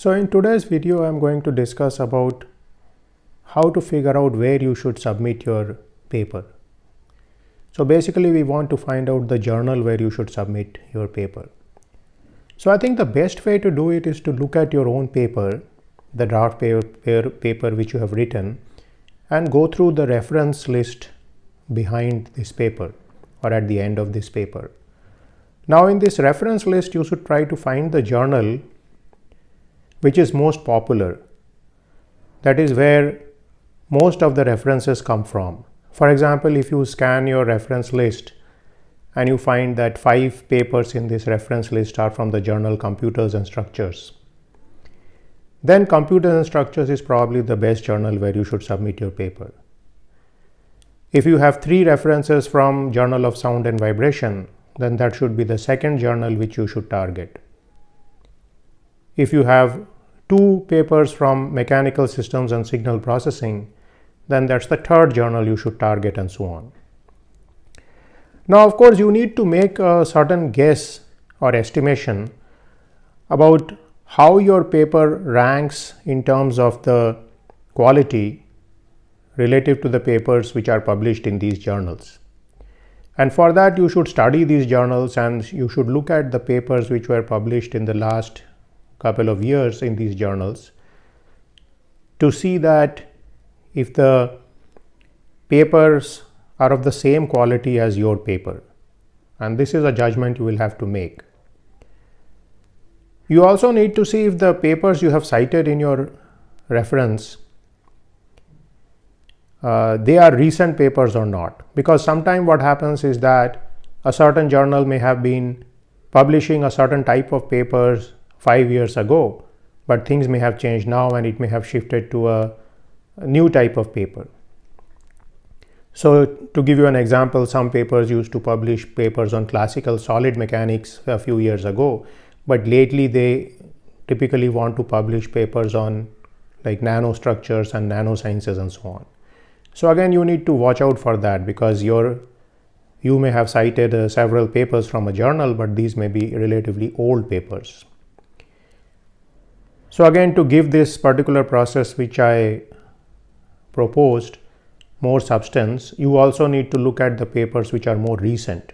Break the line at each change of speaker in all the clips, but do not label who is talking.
So in today's video, I'm going to discuss about how to figure out where you should submit your paper. So basically we want to find out the journal where you should submit your paper. So I think the best way to do it is to look at your own paper, the draft paper which you have written, and go through the reference list behind this paper or at the end of this paper. Now in this reference list, you should try to find the journal which is most popular. That is where most of the references come from. For example, if you scan your reference list and you find that 5 papers in this reference list are from the journal Computers and Structures, then Computers and Structures is probably the best journal where you should submit your paper. If you have 3 references from Journal of Sound and Vibration, then that should be the second journal which you should target. If you have 2 papers from Mechanical Systems and Signal Processing, then that's the third journal you should target, and so on. Now, of course, you need to make a certain guess or estimation about how your paper ranks in terms of the quality relative to the papers which are published in these journals. And for that, you should study these journals and you should look at the papers which were published in the last couple of years in these journals to see that if the papers are of the same quality as your paper. And this is a judgment you will have to make. You also need to see if the papers you have cited in your reference they are recent papers or not, because sometimes what happens is that a certain journal may have been publishing a certain type of papers 5 years ago, but things may have changed now and it may have shifted to a new type of paper. So to give you an example, some papers used to publish papers on classical solid mechanics a few years ago, but lately they typically want to publish papers on like nanostructures and nanosciences and so on. So again, you need to watch out for that, because you may have cited several papers from a journal, but these may be relatively old papers. So again, to give this particular process which I proposed more substance, you also need to look at the papers which are more recent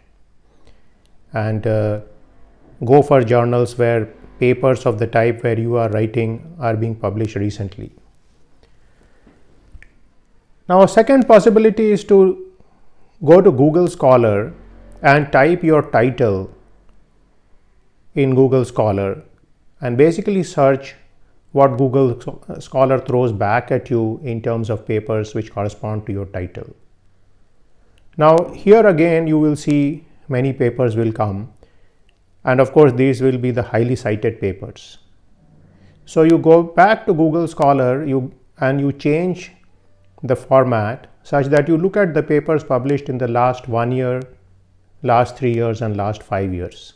and go for journals where papers of the type where you are writing are being published recently. Now, a second possibility is to go to Google Scholar and type your title in Google Scholar and basically search what Google Scholar throws back at you in terms of papers which correspond to your title. Now, here again you will see many papers will come, and of course these will be the highly cited papers. So you go back to Google Scholar and you change the format such that you look at the papers published in the last 1 year, last 3 years and last 5 years.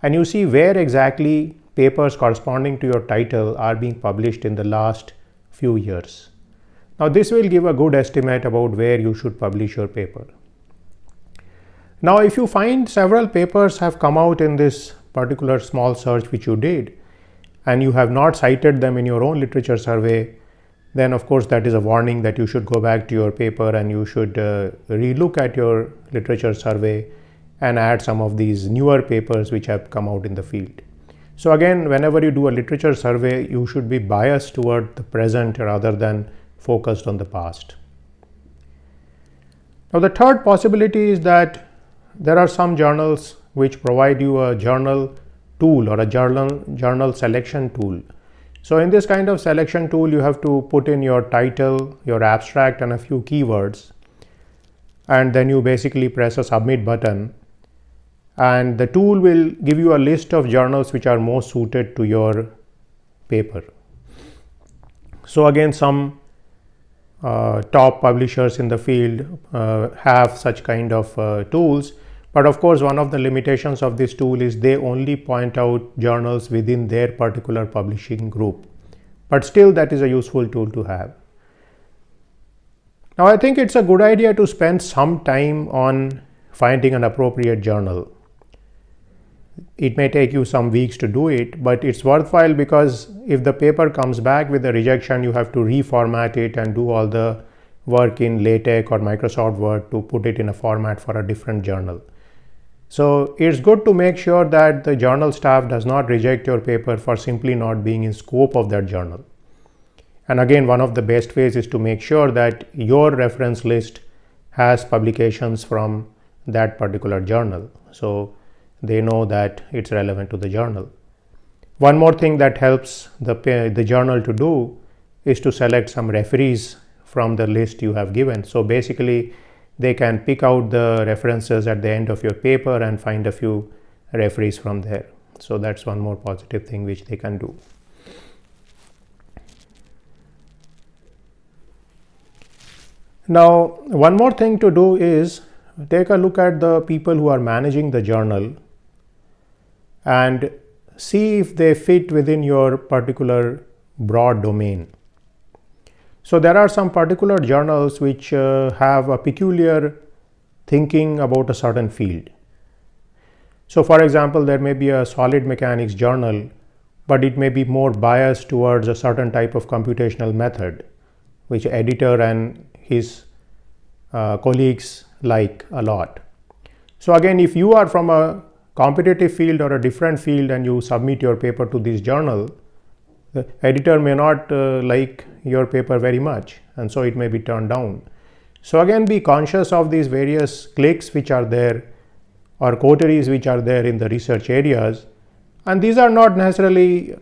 And you see where exactly papers corresponding to your title are being published in the last few years. Now this will give a good estimate about where you should publish your paper. Now if you find several papers have come out in this particular small search which you did, and you have not cited them in your own literature survey, then of course that is a warning that you should go back to your paper and you should relook at your literature survey and add some of these newer papers which have come out in the field. So again, whenever you do a literature survey, you should be biased toward the present rather than focused on the past. Now the third possibility is that there are some journals which provide you a journal tool or a journal selection tool. So in this kind of selection tool, you have to put in your title, your abstract and a few keywords, and then you basically press a submit button, and the tool will give you a list of journals which are most suited to your paper. So again, some top publishers in the field have such kind of tools, but of course one of the limitations of this tool is they only point out journals within their particular publishing group, but still that is a useful tool to have. Now I think it's a good idea to spend some time on finding an appropriate journal. It may take you some weeks to do it, but it's worthwhile because if the paper comes back with a rejection, you have to reformat it and do all the work in LaTeX or Microsoft Word to put it in a format for a different journal. So it's good to make sure that the journal staff does not reject your paper for simply not being in scope of that journal. And again, one of the best ways is to make sure that your reference list has publications from that particular journal, so they know that it's relevant to the journal. One more thing that helps the journal to do is to select some referees from the list you have given. So basically, they can pick out the references at the end of your paper and find a few referees from there. So that's one more positive thing which they can do. Now, one more thing to do is take a look at the people who are managing the journal and see if they fit within your particular broad domain. So there are some particular journals which have a peculiar thinking about a certain field. So for example, there may be a solid mechanics journal, but it may be more biased towards a certain type of computational method, which editor and his colleagues like a lot. So again, if you are from a competitive field or a different field and you submit your paper to this journal, the editor may not like your paper very much, and so it may be turned down. So again, be conscious of these various cliques which are there or coteries which are there in the research areas, and these are not necessarily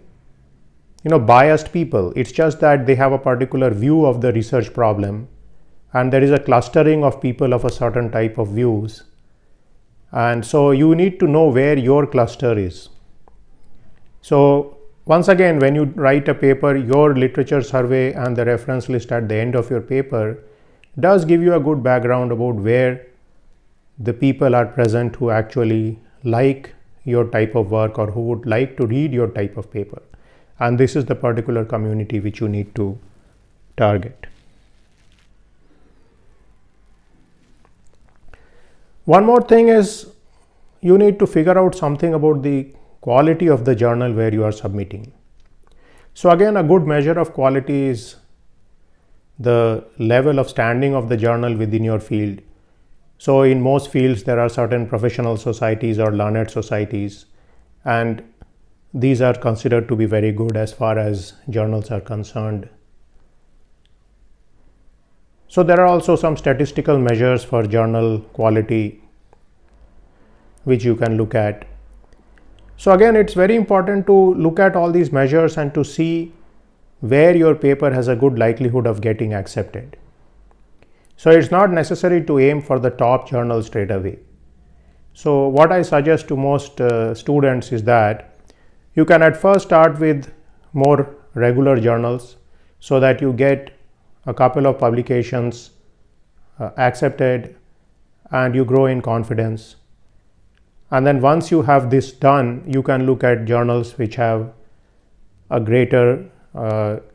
biased people. It's just that they have a particular view of the research problem, and there is a clustering of people of a certain type of views, and so you need to know where your cluster is. So once again, when you write a paper, your literature survey and the reference list at the end of your paper does give you a good background about where the people are present who actually like your type of work or who would like to read your type of paper. And this is the particular community which you need to target. One more thing is you need to figure out something about the quality of the journal where you are submitting. So again, a good measure of quality is the level of standing of the journal within your field. So in most fields, there are certain professional societies or learned societies, and these are considered to be very good as far as journals are concerned. So there are also some statistical measures for journal quality which you can look at. So again, it's very important to look at all these measures and to see where your paper has a good likelihood of getting accepted. So it's not necessary to aim for the top journal straight away. So what I suggest to most students is that you can at first start with more regular journals so that you get a couple of publications accepted and you grow in confidence. And then once you have this done, you can look at journals which have a greater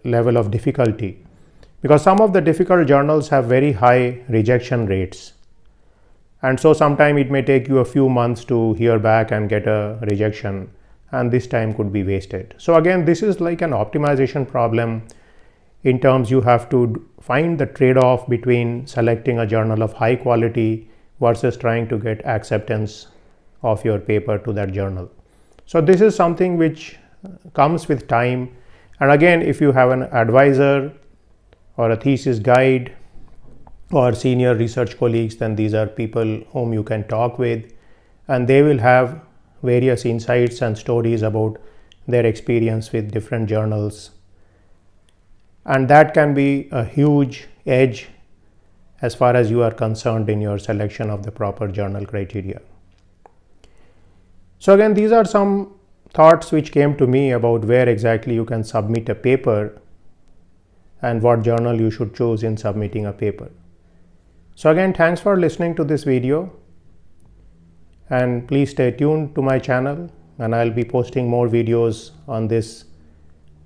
level of difficulty, because some of the difficult journals have very high rejection rates. And so sometime it may take you a few months to hear back and get a rejection, and this time could be wasted. So again, this is like an optimization problem in terms you have to find the trade-off between selecting a journal of high quality versus trying to get acceptance of your paper to that journal. So this is something which comes with time. And again, if you have an advisor or a thesis guide or senior research colleagues, then these are people whom you can talk with, and they will have various insights and stories about their experience with different journals. And that can be a huge edge as far as you are concerned in your selection of the proper journal criteria. So again, these are some thoughts which came to me about where exactly you can submit a paper and what journal you should choose in submitting a paper. So again, thanks for listening to this video, and please stay tuned to my channel, and I'll be posting more videos on this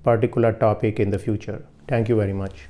particular topic in the future. Thank you very much.